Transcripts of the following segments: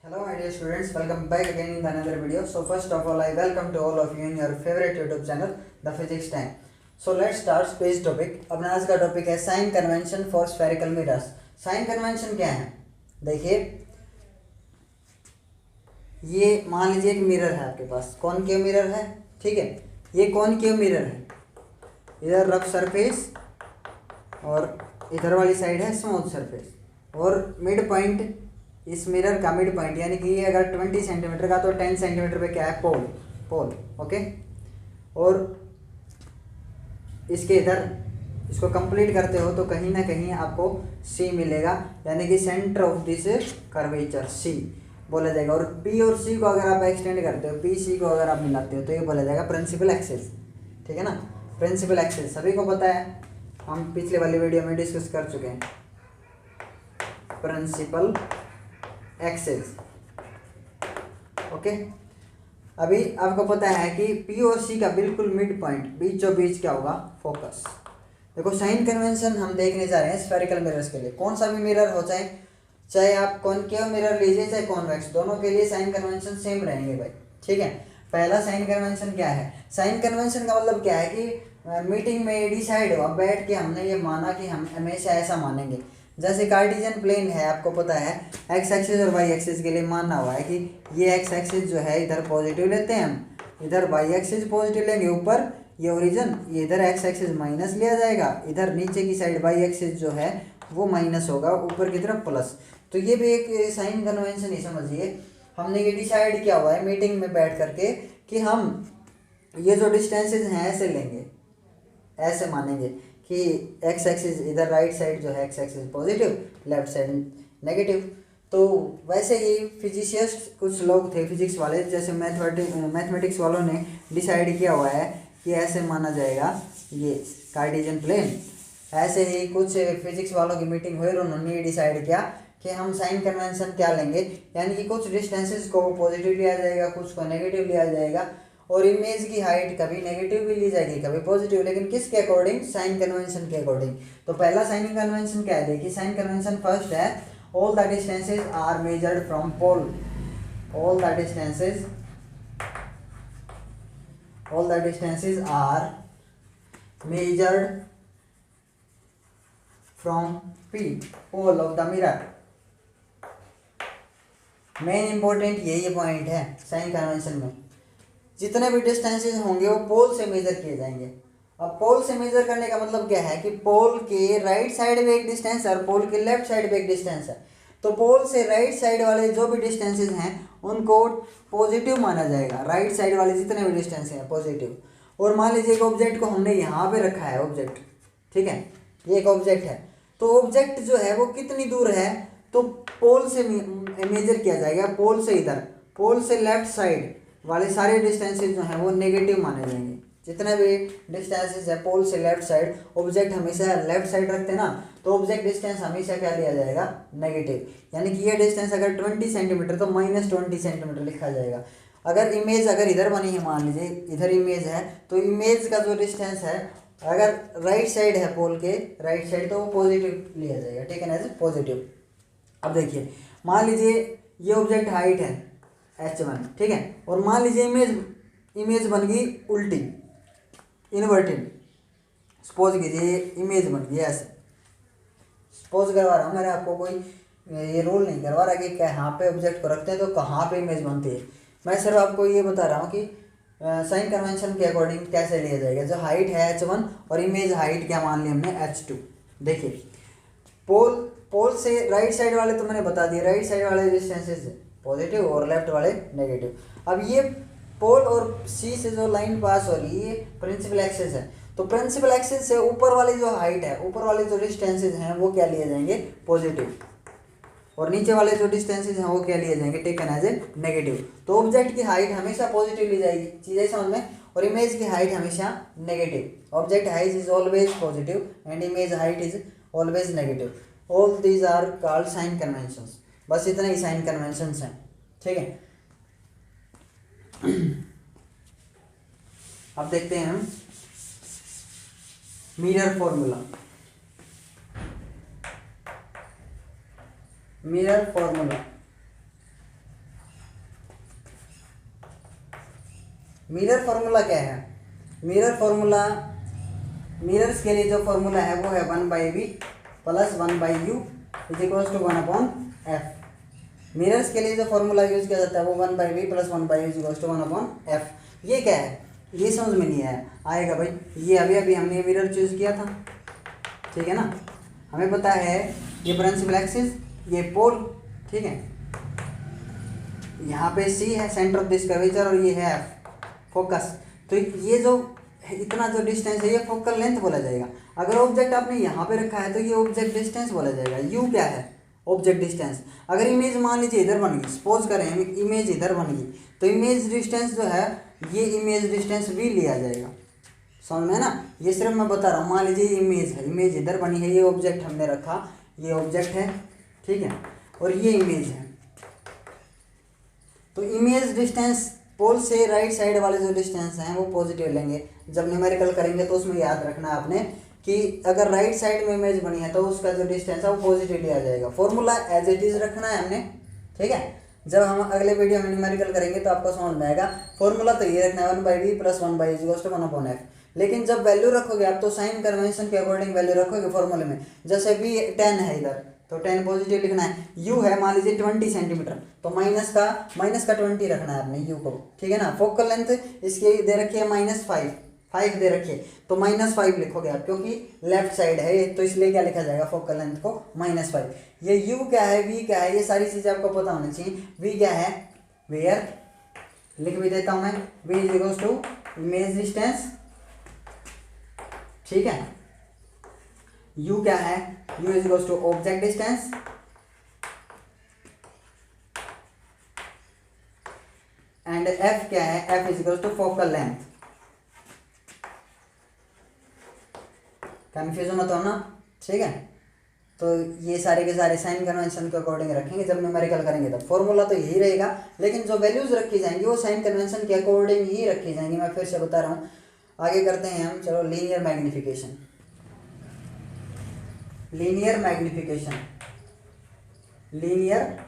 Hello my dear students, welcome back again in another video. So first of all I welcome to all of you in your favorite YouTube channel The Physics Time. So let's start space topic. अपना आज का topic है sign convention for spherical mirrors. Sign convention क्या है? देखिए ये मान लीजिए एक मिरर है आपके पास, कॉनकेव मिरर है, ठीक है. ये कॉनकेव मिरर है, इधर रफ सरफेस और इधर वाली साइड है स्मूथ सरफेस और मिड पॉइंट इस मिरर का मिड पॉइंट यानी कि ये अगर 20 सेंटीमीटर का तो 10 सेंटीमीटर पे क्या है पोल ओके. और इसके इधर इसको कंप्लीट करते हो तो कहीं ना कहीं आपको सी मिलेगा यानी कि centre of this curvature C बोला जाएगा. और पी और सी को अगर आप एक्सटेंड करते हो, पी सी को अगर आप मिलाते हो तो ये बोला जाएगा प्रिंसिपल एक्सिस. ठीक है ना, प्रिंसिपल एक्सिस सभी को पता है, हम पिछले वाली वीडियो में डिस्कस कर चुके हैं. Principal axis okay. अभी आपको पता है कि पी और सी का बिल्कुल मिड पॉइंट बीचों बीच क्या होगा, फोकस. देखो साइन कन्वेंशन हम देखने जा रहे हैं स्फेरिकल मिरर्स के लिए. कौन सा भी मिरर हो, चाहे आप कॉनकेव मिरर लीजिए चाहे कॉन्वेक्स, दोनों के लिए साइन कन्वेंशन सेम रहेंगे भाई. ठीक है. पहला साइन कन्वेंशन क्या है? साइन कन्वेंशन का मतलब क्या है कि मीटिंग में डिसाइड हुआ, बैठ के हमने ये माना कि हम हमेशा ऐसा मानेंगे. जैसे कार्टेशियन प्लेन है, आपको पता है एक्स एक्सिस और वाई एक्सिस के लिए मानना हुआ है कि ये एक्स एक्सिस जो है इधर पॉजिटिव लेते हैं हम, इधर वाई एक्सिस पॉजिटिव लेंगे ऊपर ये ओरिजिन, ये इधर एक्स एक्सिस माइनस लिया जाएगा, इधर नीचे की साइड वाई एक्सिस जो है वो माइनस होगा, ऊपर की तरफ प्लस. तो ये भी एक साइन कन्वेंशन ही समझिए. हमने ये डिसाइड किया हुआ है मीटिंग में बैठ करके कि हम ये जो डिस्टेंसेज हैं ऐसे लेंगे, ऐसे मानेंगे कि एक्स एक्सिस इधर राइट साइड जो है x axis positive, left side negative. तो वैसे ही फिजिसिस्ट कुछ लोग थे फिजिक्स वाले, जैसे मैथमेटिक्स वालों ने डिसाइड किया हुआ है कि ऐसे माना जाएगा ये कार्टेशियन प्लेन. ऐसे ही कुछ फिजिक्स वालों की मीटिंग हुई और उन्होंने ये डिसाइड किया कि हम साइन कन्वेंशन क्या लेंगे, यानी कि कुछ डिस्टेंसेस को पॉजिटिव लिया जाएगा, कुछ को नेगेटिव लिया जाएगा और इमेज की हाइट कभी नेगेटिव भी ली जाएगी कभी पॉजिटिव, लेकिन किसके अकॉर्डिंग, साइन कन्वेंशन के अकॉर्डिंग. तो पहला साइन कन्वेंशन क्या है, देखिए साइन कन्वेंशन फर्स्ट है all the distances are measured from pole. All the distances are measured from P pole of the mirror. Main important यही पॉइंट है साइन कन्वेंशन में, जितने भी डिस्टेंसेस होंगे वो पोल से मेजर किए जाएंगे. अब पोल से मेजर करने का मतलब क्या है कि पोल के राइट साइड में एक डिस्टेंस है और पोल के लेफ्ट साइड में एक डिस्टेंस है. तो पोल से राइट साइड वाले जो भी डिस्टेंसेस हैं उनको पॉजिटिव माना जाएगा, राइट साइड वाले जितने भी डिस्टेंस हैं पॉजिटिव. और मान लीजिए एक ऑब्जेक्ट को हमने यहाँ पे रखा है ऑब्जेक्ट, ठीक है, ये एक ऑब्जेक्ट है. तो ऑब्जेक्ट जो है वो कितनी दूर है, तो पोल से मेजर किया जाएगा. पोल से इधर, पोल से लेफ्ट साइड वाले सारे डिस्टेंसेस जो हैं वो नेगेटिव माने जाएंगे. जितने भी डिस्टेंसेस है पोल से लेफ्ट साइड, ऑब्जेक्ट हमेशा लेफ्ट साइड रखते हैं ना, तो ऑब्जेक्ट डिस्टेंस हमेशा क्या लिया जाएगा, नेगेटिव. यानी कि ये डिस्टेंस अगर 20 सेंटीमीटर तो -20 सेंटीमीटर लिखा जाएगा. अगर इमेज अगर इधर बनी है, मान लीजिए इधर इमेज है, तो इमेज का जो डिस्टेंस है अगर राइट साइड है पोल के राइट साइड तो वो पॉजिटिव लिया जाएगा. ठीक है ना, एज पॉजिटिव. अब देखिए मान लीजिए ये ऑब्जेक्ट हाइट है h1, ठीक है, और मान लीजिए इमेज बन गई उल्टी, इन्वर्टेड. सपोज कीजिए इमेज बन गई ऐसे, सपोज करवा रहा हूँ, मैंने आपको कोई ये रोल नहीं करवा रहा कि कहाँ पे ऑब्जेक्ट को रखते हैं तो कहाँ पे इमेज बनती है. मैं सिर्फ आपको ये बता रहा हूँ कि साइन कन्वेंशन के अकॉर्डिंग कैसे लिया जाएगा. जो हाइट है h1 और इमेज हाइट क्या मान ली हमने h2. देखिए पोल से राइट साइड वाले तो मैंने बता दिए, राइट साइड वाले डिस्टेंसेस पॉजिटिव और लेफ्ट वाले नेगेटिव. अब ये पोल और सी से जो लाइन पास हो रही है प्रिंसिपल एक्सिस है, तो प्रिंसिपल एक्सिस से ऊपर वाली जो हाइट है, ऊपर वाले जो डिस्टेंसेस हैं वो क्या लिए जाएंगे, पॉजिटिव, और नीचे वाले जो डिस्टेंसेस हैं वो क्या लिए जाएंगे, टेकन एज ए नेगेटिव. तो ऑब्जेक्ट की हाइट हमेशा पॉजिटिव ली जाएगी, चीज़ें समझ में, और इमेज की हाइट हमेशा negative. Object height is always positive and image height is always negative. All these are called sign conventions. बस इतने ही साइन कन्वेंशंस हैं. ठीक है. अब देखते हैं हम mirror formula. Mirror formula mirror formula क्या है? मिरर फार्मूला, मिरर्स के लिए जो फार्मूला है वो है 1/v plus 1/u is equals to 1/f। Mirrors के लिए जो फार्मूला यूज किया जाता है वो 1/v plus 1/u is equals to 1/f। ये क्या है? ये समझ में नहीं आएगा भाई। ये अभी अभी हमने मिरर चूज किया था, ठीक है ना। हमें पता है ये प्रिंसिपल एक्सिस, ये पोल, ठीक है। यहाँ पे C है सेंटर ऑफ दिस कर्वेचर और ये है F फोकस। तो ये जो इतना जो डिस्टेंस है ये फोकल लेंथ बोला जाएगा। अगर ऑब्जेक्ट आपने यहाँ पे रखा है तो ये ऑब्जेक्ट डिस्टेंस बोला जाएगा। U क्या है? Object distance. अगर इमेज मान लीजिए इधर बन गई, सपोज करें इमेज इधर बन गई, तो इमेज डिस्टेंस जो है ये इमेज डिस्टेंस भी लिया जाएगा। समझ में ना? ये सिर्फ मैं बता रहा हूँ। मान लीजिए इमेज है, इमेज इधर बनी है, ये ऑब्जेक्ट हमने रखा, ये ऑब्जेक्ट है, ठीक है, और ये इमेज है। तो इमेज डिस्टेंस पोल से राइट साइड वाले जो डिस्टेंस हैं वो पॉजिटिव लेंगे। जब न्यूमेरिकल करेंगे तो उसमें याद रखना है आपने कि अगर राइट साइड में इमेज बनी है तो उसका जो डिस्टेंस है वो पॉजिटिव लिया जाएगा। फॉर्मूला एज इट इज रखना है हमने, ठीक है। जब हम अगले वीडियो में न्यूमेरिकल करेंगे तो आपको समझ में आएगा। फॉर्मूला तो ये रखना है 1/v plus 1/u equals to 1/f। लेकिन जब वैल्यू रखोगे आप तो साइन कन्वेंशन के अकॉर्डिंग वैल्यू रखोगे फॉर्मूले में। जैसे v 10 है इधर तो 10 पॉजिटिव लिखना है। u है मान लीजिए 20 सेंटीमीटर तो माइनस का 20 रखना है आपने u को, ठीक है ना। फोकल लेंथ इसकी दे रखी है -5 दे रखी है तो -5 लिखोगे आप, क्योंकि लेफ्ट साइड है तो इसलिए क्या लिखा जाएगा फोकल लेंथ को -5। ये u क्या है, v क्या है, ये सारी चीज़ें आपको पता होनी चाहिए। v क्या है, वेयर लिख भी देता हूँ मैं, v is equals to image distance, ठीक है। u क्या है, u is equals to object distance, and f क्या है, f is equals to focal length. Confusion मत होना, ठीक है। तो ये सारे के सारे साइन कन्वेंशन के अकॉर्डिंग रखेंगे। जब न्यूमेरिकल करेंगे तब फॉर्मूला तो यही रहेगा, लेकिन जो वैल्यूज रखी जाएंगी वो साइन कन्वेंशन के अकॉर्डिंग ही रखी जाएंगी। मैं फिर से बता रहा हूँ। आगे करते हैं हम, चलो linear magnification. Linear magnification, linear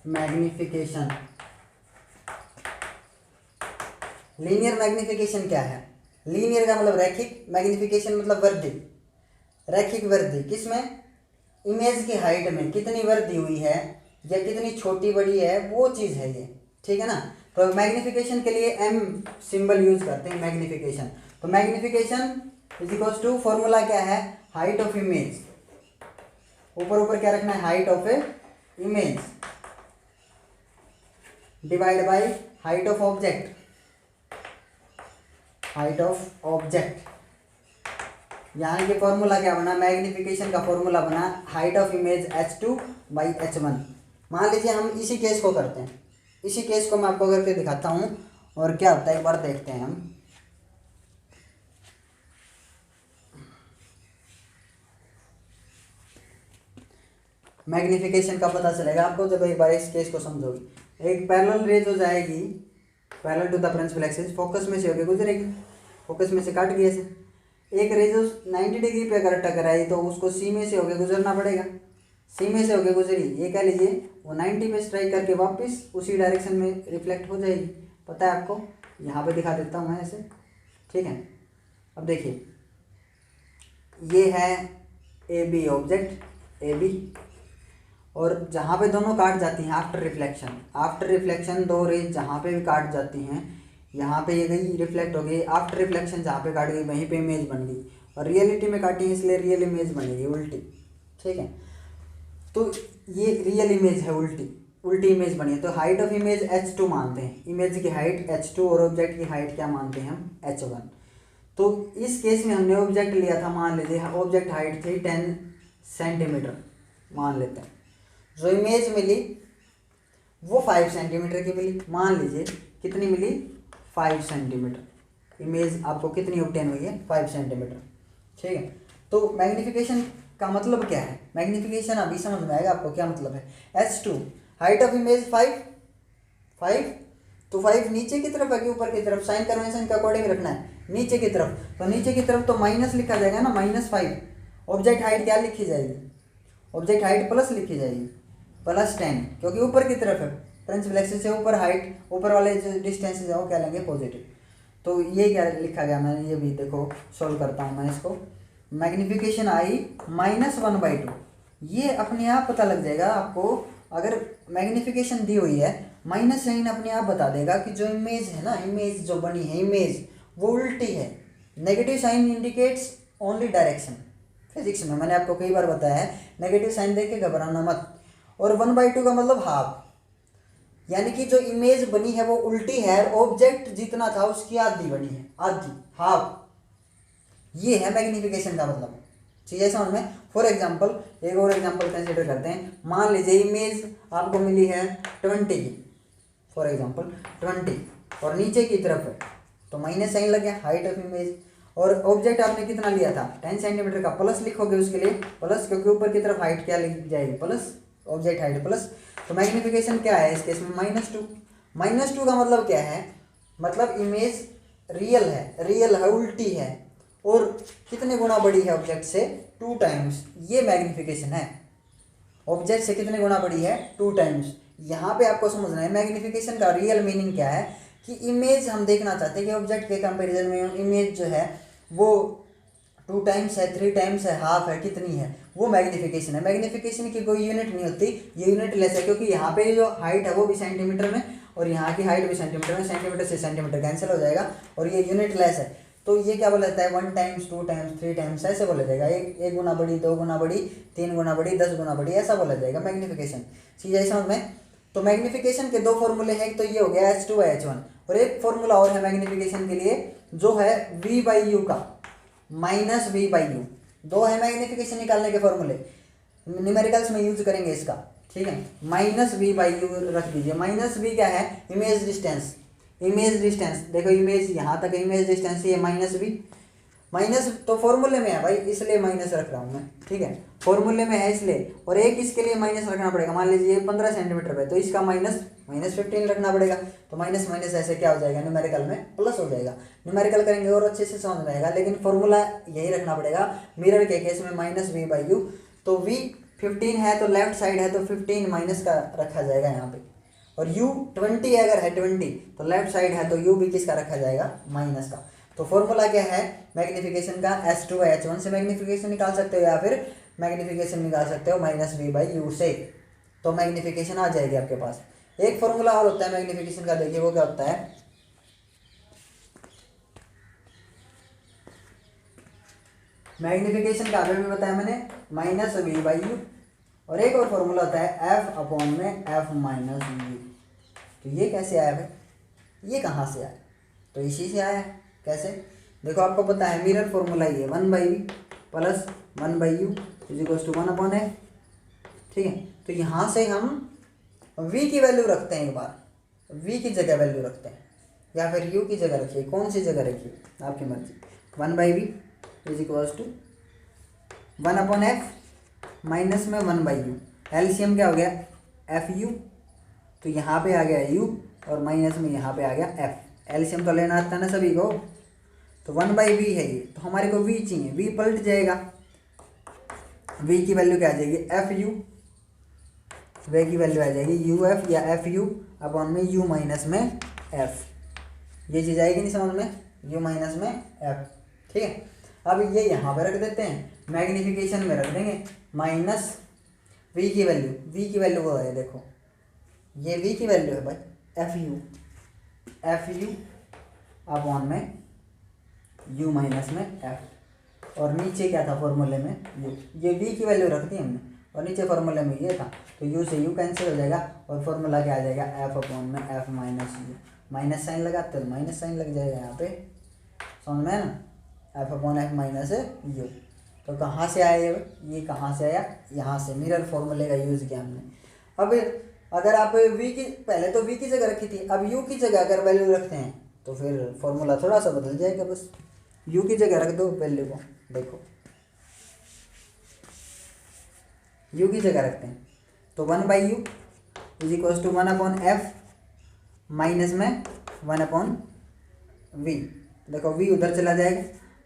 magnification, linear magnification क्या है? लीनियर का मतलब रैखिक, मैग्निफिकेशन मतलब वृद्धि, रैखिक वृद्धि। किसमें? इमेज की हाइट में कितनी वृद्धि हुई है या कितनी छोटी बड़ी है वो चीज़ है ये, ठीक है ना। तो मैग्निफिकेशन के लिए m सिंबल यूज करते हैं, मैग्निफिकेशन। तो magnification is equals to formula क्या है, हाइट ऑफ इमेज, ऊपर क्या रखना है, height of a image divide by height of object, height of object. यहाँ के फॉर्मूला क्या बना, मैग्निफिकेशन का फॉर्मूला बना height of image h2 by h1। मान लीजिए हम इसी केस को करते हैं, इसी केस को मैं आपको करके दिखाता हूँ और क्या होता है एक बार देखते हैं हम। मैग्निफिकेशन का पता चलेगा आपको जब एक बार इस केस को समझोगे। एक पैरेलल रे जो जाएगी parallel to the principal axis, focus में से होकर गुजरेगी, फोकस में से काट गई ऐसे। एक रे जो 90 डिग्री पे अगर टकराई तो उसको सी में से होकर गुजरना पड़ेगा, सी में से होकर गुजरी, ये कह लीजिए वो 90 पे स्ट्राइक करके वापस उसी डायरेक्शन में रिफ्लेक्ट हो जाएगी। पता है आपको, यहाँ पे दिखा देता हूँ मैं ऐसे, ठीक है। अब देखिए ये है A B object, A B, और जहाँ पे दोनों काट जाती हैं आफ्टर रिफ्लेक्शन दो रेज जहाँ पे भी काट जाती हैं, यहाँ पे ये गई रिफ्लेक्ट हो गई, आफ्टर रिफ्लेक्शन जहाँ पे काट गई वहीं पे इमेज बन गई, और रियलिटी में काटी है इसलिए रियल इमेज बनेगी उल्टी, ठीक है। तो ये रियल इमेज है, उल्टी इमेज बनी है। तो हाइट ऑफ इमेज h2 मानते हैं, इमेज की हाइट h2 और ऑब्जेक्ट की हाइट क्या मानते हैं हम, h1। तो इस केस में हमने ऑब्जेक्ट लिया था, मान लीजिए ऑब्जेक्ट हाइट थी 10 सेंटीमीटर मान लेते हैं, जो इमेज मिली वो 5 सेंटीमीटर की मिली। मान लीजिए कितनी मिली, 5 सेंटीमीटर। इमेज आपको कितनी ऑब्टेन हुई है, 5 सेंटीमीटर, ठीक है। तो मैग्निफिकेशन का मतलब क्या है, मैग्निफिकेशन अभी समझ में आएगा आपको क्या मतलब है। h2 हाइट ऑफ इमेज 5 तो 5 नीचे की तरफ है कि ऊपर की तरफ, साइन कन्वेंशन के अकॉर्डिंग रखना है नीचे की तरफ। तो नीचे की तरफ तो माइनस लिखा जाएगा ना, -5। ऑब्जेक्ट हाइट क्या लिखी जाएगी, ऑब्जेक्ट हाइट प्लस लिखी जाएगी, +10, क्योंकि ऊपर की तरफ है प्रिंसिपल एक्सिस से ऊपर हाइट, ऊपर वाले जो डिस्टेंसेज है वो क्या लेंगे पॉजिटिव। तो ये क्या लिखा गया मैंने, ये भी देखो सॉल्व करता हूँ मैं इसको। मैग्निफिकेशन आई -1/2, ये अपने आप पता लग जाएगा आपको। अगर मैग्निफिकेशन दी हुई है, माइनस साइन अपने आप बता देगा कि जो इमेज है ना, इमेज जो बनी है इमेज वो उल्टी है। Negative sign indicates only direction. Physics में मैंने आपको कई बार बताया है, नेगेटिव साइन देख के घबराना मत। और 1/2 का मतलब हाफ, यानी कि जो इमेज बनी है वो उल्टी है, ऑब्जेक्ट जितना था उसकी आधी बनी है, आधी, हाफ। ये है मैग्निफिकेशन का मतलब। ठीक है समझ में। फॉर एग्जाम्पल एक और एग्जाम्पल कंसिडर करते हैं। मान लीजिए इमेज आपको मिली है 20 की, फॉर एग्जाम्पल 20, और नीचे की तरफ है तो माइनस साइन लग गया, हाइट ऑफ इमेज। और ऑब्जेक्ट आपने कितना लिया था 10 सेंटीमीटर का, प्लस लिखोगे उसके लिए प्लस, क्योंकि ऊपर की तरफ हाइट क्या लिख जाएगी प्लस, ऑब्जेक्ट हाइट प्लस। तो मैग्निफिकेशन क्या है इस केस में -2। -2 का मतलब क्या है, मतलब इमेज रियल है, उल्टी है, और कितने गुना बड़ी है ऑब्जेक्ट से, 2 टाइम्स। ये मैग्निफिकेशन है, ऑब्जेक्ट से कितने गुना बड़ी है, 2 टाइम्स। यहाँ पे आपको समझना है मैग्निफिकेशन का रियल मीनिंग क्या है, कि इमेज हम देखना चाहते हैं कि ऑब्जेक्ट के कंपैरिजन में इमेज जो है वो 2 टाइम्स है, 3 टाइम्स है, हाफ है, कितनी है, वो मैग्निफिकेशन है। मैग्निफिकेशन की कोई यूनिट नहीं होती, ये यूनिट लेस है, क्योंकि यहाँ पे जो हाइट है वो भी सेंटीमीटर में और यहाँ की हाइट भी सेंटीमीटर में, सेंटीमीटर से सेंटीमीटर कैंसिल हो जाएगा और ये यूनिट लेस है। तो ये क्या बोला जाता है, 1 टाइम्स, 2 टाइम्स, 3 टाइम्स ऐसे बोला जाएगा। एक गुना बड़ी, 2 गुना बड़ी, 3 गुना बड़ी, 10 गुना बड़ी, ऐसा बोला जाएगा मैग्निफिकेशन। ठीक है समझ में। तो मैग्निफिकेशन के 2 फॉर्मूले हैं, तो ये हो गया H2/H1, और एक फॉर्मूला और है मैग्निफिकेशन के लिए जो है V/U का, -V/U। 2 है मैग्निफिकेशन निकालने के फॉर्मूले, न्यूमेरिकल्स में यूज करेंगे इसका। ठीक है, -V/U रख दीजिए। -V क्या है, इमेज डिस्टेंस। इमेज डिस्टेंस देखो, इमेज यहाँ तक इमेज डिस्टेंस ये -V, माइनस तो फॉर्मूले में है भाई, इसलिए माइनस रख रहा हूँ मैं। ठीक है, फॉर्मूले में है इसलिए, और एक इसके लिए माइनस रखना पड़ेगा। मान लीजिए 15 सेंटीमीटर पे, तो इसका -15 रखना पड़ेगा। तो माइनस माइनस ऐसे क्या हो जाएगा, न्यूमेरिकल में प्लस हो जाएगा। न्यूमेरिकल करेंगे और अच्छे से समझ में आएगा, लेकिन फॉर्मूला यही रखना पड़ेगा। मिरर के केस में -V/U, तो V 15 है तो लेफ्ट साइड है तो 15 माइनस का रखा जाएगा यहाँ पे, और U 20 अगर है 20 तो लेफ्ट साइड है तो U भी किसका रखा जाएगा, माइनस का। तो फॉर्मूला क्या है मैग्निफिकेशन का, H2/H1 से मैग्निफिकेशन निकाल सकते हो, या फिर मैग्निफिकेशन निकाल सकते हो -V/U से। तो मैग्निफिकेशन आ जाएगी आपके पास। एक फॉर्मूला और होता है मैग्निफिकेशन का, देखिए वो क्या होता है। मैग्निफिकेशन का अभी भी बताया मैंने, -V/U, और एक और फॉर्मूला होता है F/F-V। तो ये कैसे आया भाई, ये कहाँ से आया, तो इसी से आया है। कैसे, देखो आपको पता है मिरर फॉर्मूला ये 1/V प्लस 1/U = 1/F। ठीक है, तो यहाँ से हम V की वैल्यू रखते हैं, एक बार V की जगह वैल्यू रखते हैं, या फिर U की जगह रखिए, कौन सी जगह रखिए आपकी मर्जी। 1/V = 1/F माइनस में 1/U, एलसीएम क्या हो गया FU, तो यहाँ पे आ गया U और माइनस में यहाँ पे आ गया F। एलसीएम तो लेना आता है ना सभी को, तो 1/V है ये, तो हमारे को V चाहिए, V पलट जाएगा। V की वैल्यू क्या आ जाएगी FU, V की वैल्यू आ जाएगी UF या FU/में U माइनस में F। ये चीज़ आएगी नहीं समझ में, U माइनस में F। ठीक है, अब ये यहाँ पे रख देते हैं, मैग्निफिकेशन में रख देंगे -V की वैल्यू वो है, देखो ये V की वैल्यू है भाई FU/में U माइनस में F, और नीचे क्या था फॉर्मूले में U, ये V की वैल्यू रख दी हमने, और नीचे फॉर्मूले में ये था, तो U से U कैंसिल हो जाएगा, और फॉर्मूला क्या आ जाएगा F/में F minus U। Minus sign लगाते हो माइनस साइन लग जाएगा यहाँ पे, समझ में है ना, F/F माइनस U। तो कहाँ से आया ये कहाँ से आया, यहाँ से मिरर फॉर्मूले का यूज़ किया हमने। अब अगर आप V की, पहले तो V की जगह रखी थी, अब U की जगह अगर वैल्यू रखते हैं तो फिर फॉर्मूला थोड़ा सा बदल जाएगा, बस U की जगह रख दो वैल्यू को। देखो U की जगह रखते हैं तो 1/U = 1/F माइनस में 1/V। देखो V उधर चला जाएगा,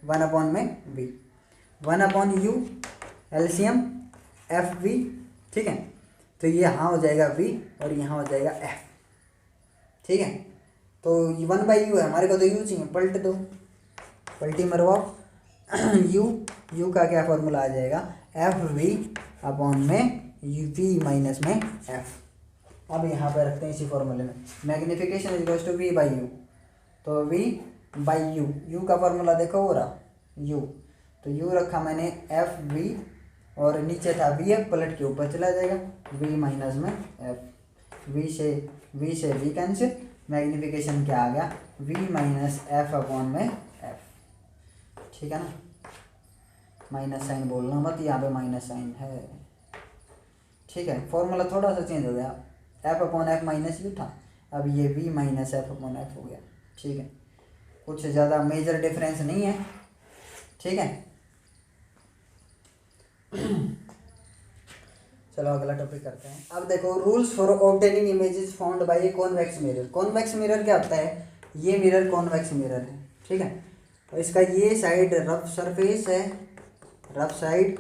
1/में V, 1/U एलसीएम FV। ठीक है, तो ये यहाँ हो जाएगा V और यहाँ हो जाएगा F। ठीक है। तो 1/u है, हमारे को तो u चाहिए, पलट दो, पलटी मरवाओ। u का क्या फॉर्मूला आ जाएगा, एफ वी अपॉन में v माइनस में f। अब यहाँ पे रखते हैं इसी फॉर्मूले में, magnification is to v by U, तो v बाई यू का फॉर्मूला देखो हो रहा u, तो u रखा मैंने एफ वी और नीचे था वी एफ, पलट के ऊपर चला जाएगा v माइनस में f, v से v कैंसिल, मैग्निफिकेशन क्या आ गया v माइनस एफ अपॉन में f, ठीक है ना। माइनस साइन बोलना मत, यहाँ पे माइनस साइन है, ठीक है। फॉर्मूला थोड़ा सा चेंज हो गया, F upon F minus you था, अब ये v minus F upon F हो गया, ठीक है। कुछ ज़्यादा मेजर डिफरेंस नहीं है, ठीक है। चलो अगला टॉपिक करते हैं। अब देखो rules for obtaining images found by a convex mirror. Convex mirror क्या होता है, ये मिरर कॉन्वेक्स मिरर है, ठीक है। तो इसका ये साइड रफ सरफेस है, रफ साइड,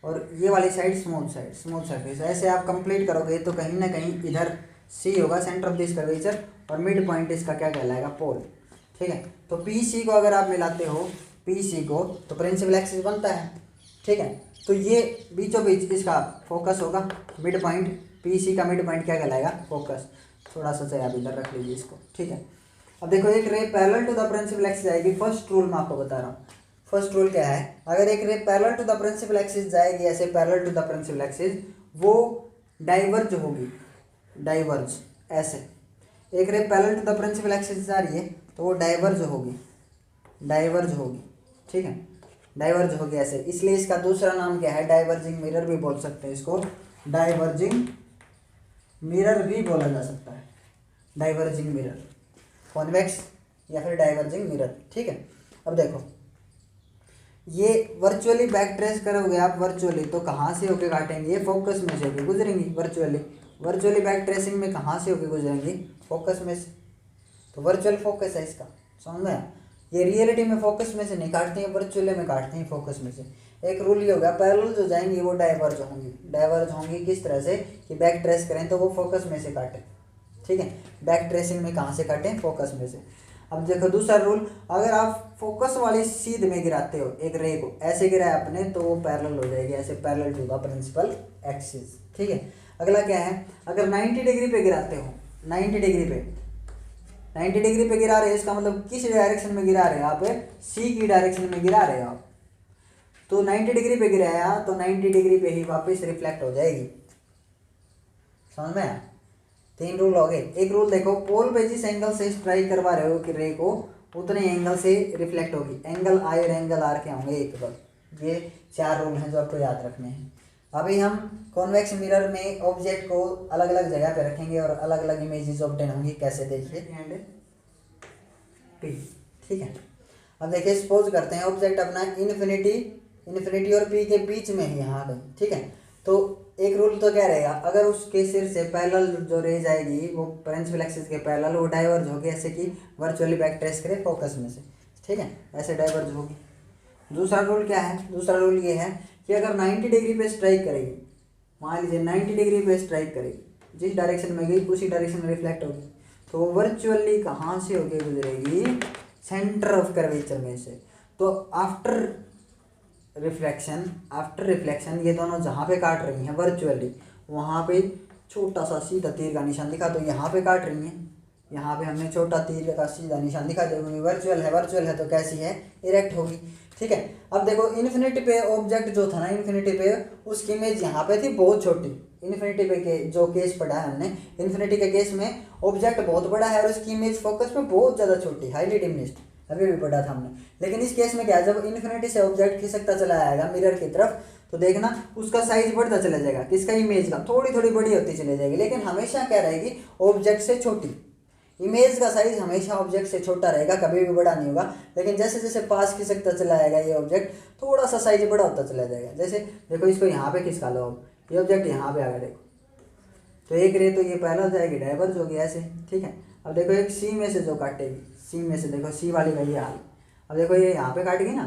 और ये वाली साइड स्मूथ सरफेस। ऐसे आप कंप्लीट करोगे तो कहीं ना कहीं इधर सी होगा, सेंटर ऑफ दिस कर्वेचर, और मिड पॉइंट इसका क्या कहलाएगा, पोल, ठीक है। तो पी सी को अगर आप मिलाते हो पी सी को तो प्रिंसिपल एक्सिस बनता है, ठीक है। तो ये बीचों बीच इसका फोकस होगा, मिड पॉइंट, पी सी का मिड पॉइंट क्या कहलाएगा, फोकस। थोड़ा सा चाहे आप इधर रख लीजिए इसको, ठीक है। अब देखो एक ray parallel to the principal axis जाएगी, फर्स्ट रूल मैं आपको बता रहा हूँ। फर्स्ट रूल क्या है, अगर एक ray parallel to the principal axis जाएगी, ऐसे parallel to the principal axis, वो डाइवर्ज होगी, डाइवर्ज, ऐसे एक ray parallel to the principal axis जा रही है तो वो डाइवर्ज होगी, ठीक है, डाइवर्ज होगी ऐसे। इसलिए इसका दूसरा नाम क्या है, डाइवर्जिंग मिरर भी बोल सकते हैं इसको, डाइवर्जिंग मिरर भी बोला जा सकता है, डाइवर्जिंग मिरर, कॉन्वेक्स या फिर डाइवर्जिंग मिरर, ठीक है। अब देखो ये वर्चुअली बैक ट्रेस करोगे आप, वर्चुअली तो कहाँ से होके काटेंगे, ये फोकस में से होके गुजरेंगी, वर्चुअली बैक ट्रेसिंग में कहाँ से होके गुजरेंगी, फोकस में से। तो वर्चुअल फोकस है इसका, समझ में। ये रियलिटी में फोकस में से नहीं काटते हैं, वर्चुअली में काटते हैं फोकस में से। एक रूल ये होगा, पैरेलल जो जाएंगी वो डाइवर्ज होंगी किस तरह से कि बैक ट्रेस करें तो वो फोकस में से काटें, ठीक है। बैक ट्रेसिंग में कहाँ से काटें, फोकस में से। अब देखो दूसरा रूल, अगर आप फोकस वाली सीध में गिराते हो एक रे को, ऐसे गिराया आपने तो वो पैरेलल हो जाएगी, ऐसे parallel to the principal axis, ठीक है। अगला क्या है, अगर 90 डिग्री पे गिराते हो, 90 डिग्री पे गिरा रहे हो, इसका मतलब किस डायरेक्शन में गिरा रहे हैं आप, सी की डायरेक्शन में गिरा रहे हो आप, तो 90 डिग्री पे गिराया तो 90 डिग्री पे ही वापस रिफ्लेक्ट हो जाएगी, समझ में आया। 3 रूल हो गए। एक रूल देखो, पोल पे जिस एंगल से स्ट्राइक करवा रहे हो कि रे को, उतने एंगल से रिफ्लेक्ट होगी। एंगल आई और एंगल आर के होंगे एक बार। ये 4 रूल हैं जो आपको याद रखने हैं। अभी हम कॉन्वेक्स मिरर में ऑब्जेक्ट को अलग अलग जगह पे रखेंगे और अलग अलग इमेजेस ऑब्टेन होंगी, कैसे देखिए एंड पी, ठीक है। अब देखिए सपोज करते हैं ऑब्जेक्ट अपना इन्फिनिटी और पी के बीच में ही यहाँ पे, ठीक है। तो एक रूल तो क्या रहेगा, अगर उसके सिर से पैरेलल जो रे जाएगी वो प्रिंसिपल एक्सिस के पैरेलल, वो डाइवर्ज होगी ऐसे कि वर्चुअली बैक ट्रेस करे फोकस में से, ठीक है, ऐसे डाइवर्ज होगी। दूसरा रूल क्या है, दूसरा रूल ये है कि अगर 90 डिग्री पे स्ट्राइक करेगी, मान लीजिए 90 डिग्री पे स्ट्राइक करेगी, जिस डायरेक्शन में गई उसी डायरेक्शन में रिफ्लेक्ट होगी, तो वो वर्चुअली कहाँ से होके गुजरेगी, सेंटर ऑफ कर्वेचर में से। तो आफ्टर रिफ्लेक्शन ये दोनों जहाँ पे काट रही हैं वर्चुअली, वहाँ पे छोटा सा सीधा तीर का निशान दिखा, तो यहाँ पे काट रही हैं, यहाँ पे हमने छोटा तीर का सीधा निशान दिखा देंगे। वर्चुअल है तो कैसी है, इरेक्ट होगी, ठीक है। अब देखो इन्फिनिटी पे ऑब्जेक्ट जो था ना, इन्फिनिटी पे उसकी इमेज यहाँ पे थी बहुत छोटी। इन्फिनिटी पे के जो केस पढ़ा है हमने, इन्फिनिटी के केस में ऑब्जेक्ट बहुत बड़ा है और उसकी इमेज फोकस पे बहुत ज़्यादा छोटी, हाईली डिमिनिश्ड, अभी भी पढ़ा था हमने। लेकिन इस केस में क्या है, जब इन्फिनिटी से ऑब्जेक्ट खिसकता चला आएगा मिरर की तरफ, तो देखना उसका साइज बढ़ता चला जाएगा, किसका, इमेज का, थोड़ी थोड़ी बड़ी होती चली जाएगी, लेकिन हमेशा क्या रहेगी, ऑब्जेक्ट से छोटी। इमेज का साइज हमेशा ऑब्जेक्ट से छोटा रहेगा, कभी भी बड़ा नहीं होगा। लेकिन जैसे जैसे पास खिसकता चला आएगा ये ऑब्जेक्ट, थोड़ा सा साइज बड़ा होता चला जाएगा। जैसे देखो इसको यहाँ पे खिसका लो, ये ऑब्जेक्ट यहाँ पे आ गया, देखो तो एक रे तो ये पैरेलल जाएगी, डाइवर्ज होगी ऐसे, ठीक है। अब देखो एक सी में से जो काटेगी, सी में से देखो सी वाली का ये हाल, अब देखो ये यहाँ पे काट गई ना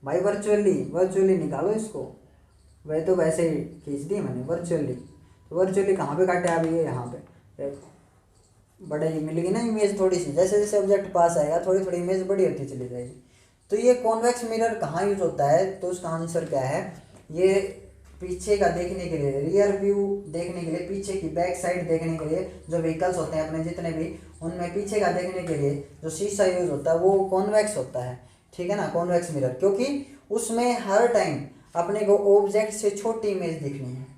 भाई, वर्चुअली निकालो इसको, वह तो वैसे ही खींच दी मैंने वर्चुअली, तो वर्चुअली कहाँ पे काटे, अब ये यहाँ पे देखो, बड़े मिलेगी ना इमेज थोड़ी सी, जैसे जैसे ऑब्जेक्ट पास आएगा थोड़ी थोड़ी इमेज बड़ी होती चली जाएगी। तो ये कॉन्वेक्स मिरर कहाँ यूज होता है, तो उसका आंसर क्या है, ये पीछे का देखने के लिए, रियर व्यू देखने के लिए, पीछे की बैक साइड देखने के लिए, जो व्हीकल्स होते हैं अपने जितने भी, उनमें पीछे का देखने के लिए जो शीशा यूज होता है वो कॉन्वेक्स होता है, ठीक है ना, कॉन्वेक्स मिरर, क्योंकि उसमें हर टाइम अपने को ऑब्जेक्ट से छोटी इमेज दिखनी है।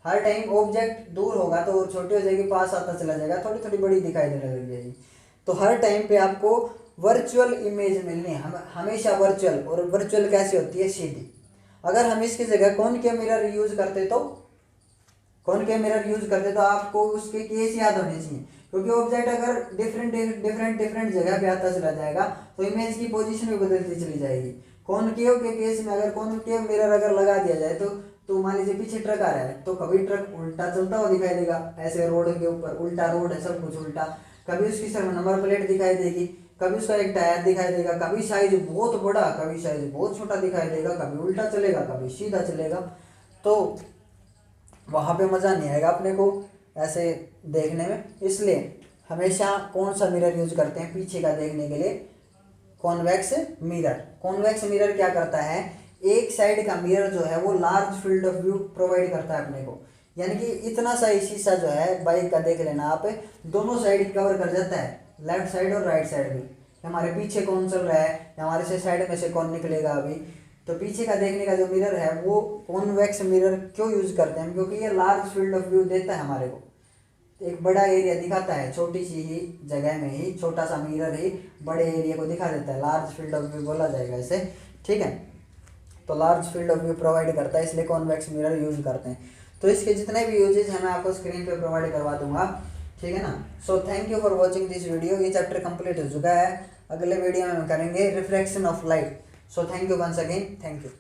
हर टाइम ऑब्जेक्ट दूर होगा तो छोटी हो जाएगी, पास आता चला जाएगा, थोड़ी थोड़ी बड़ी दिखाई देने लग जाएगी। तो हर टाइम पे आपको वर्चुअल इमेज मिलनी है, हमेशा वर्चुअल। और वर्चुअल कैसी होती है, सीधी। अगर हम इसकी जगह कॉनकेव मिरर यूज करते तो कॉनकेव मिरर यूज करते तो आपको उसके केस याद होने चाहिए, क्योंकि ऑब्जेक्ट अगर डिफरेंट जगह पे आता चला जाएगा तो इमेज की पोजीशन भी बदलती चली जाएगी। कॉनकेव के केस में अगर कॉनकेव मिरर अगर लगा दिया जाए तो मान लीजिए पीछे ट्रक आ रहा है तो कभी ट्रक उल्टा चलता हुआ दिखाई देगा, ऐसे रोड के ऊपर उल्टा रोड है, सब कुछ उल्टा। कभी उसकी सर नंबर प्लेट दिखाई देगी, कभी उसका एक टायर दिखाई देगा, कभी साइज बहुत बड़ा, कभी साइज बहुत छोटा दिखाई देगा, कभी उल्टा चलेगा, कभी सीधा चलेगा। तो वहाँ पे मज़ा नहीं आएगा अपने को ऐसे देखने में। इसलिए हमेशा कौन सा मिरर यूज करते हैं पीछे का देखने के लिए, कॉन्वेक्स मिरर। कॉन्वेक्स मिरर क्या करता है, एक साइड का मिरर जो है वो large field of view provide करता है अपने को, यानी कि इतना सा शीशा जो है बाइक का देख लेना आप, दोनों साइड कवर कर जाता है, लेफ्ट साइड और राइट साइड भी। हमारे पीछे कौन चल रहा है, हमारे से साइड में से कौन निकलेगा अभी। तो पीछे का देखने का जो मिरर है वो कॉन्वेक्स मिरर क्यों यूज करते हैं, क्योंकि ये लार्ज फील्ड ऑफ व्यू देता है हमारे को, एक बड़ा एरिया दिखाता है, छोटी सी ही जगह में ही छोटा सा मिरर ही बड़े एरिया को दिखा देता है, लार्ज फील्ड ऑफ व्यू बोला जाएगा इसे, ठीक है। तो large field of view provide करता है, इसलिए कॉन्वेक्स मिरर यूज करते हैं। तो इसके जितने भी यूजेज हैं मैं आपको स्क्रीन पे प्रोवाइड करवा दूंगा, ठीक है ना। So thank you for watching this video. ये चैप्टर कंप्लीट हो चुका है, अगले वीडियो में हम करेंगे reflection of light. So thank you once again, thank you.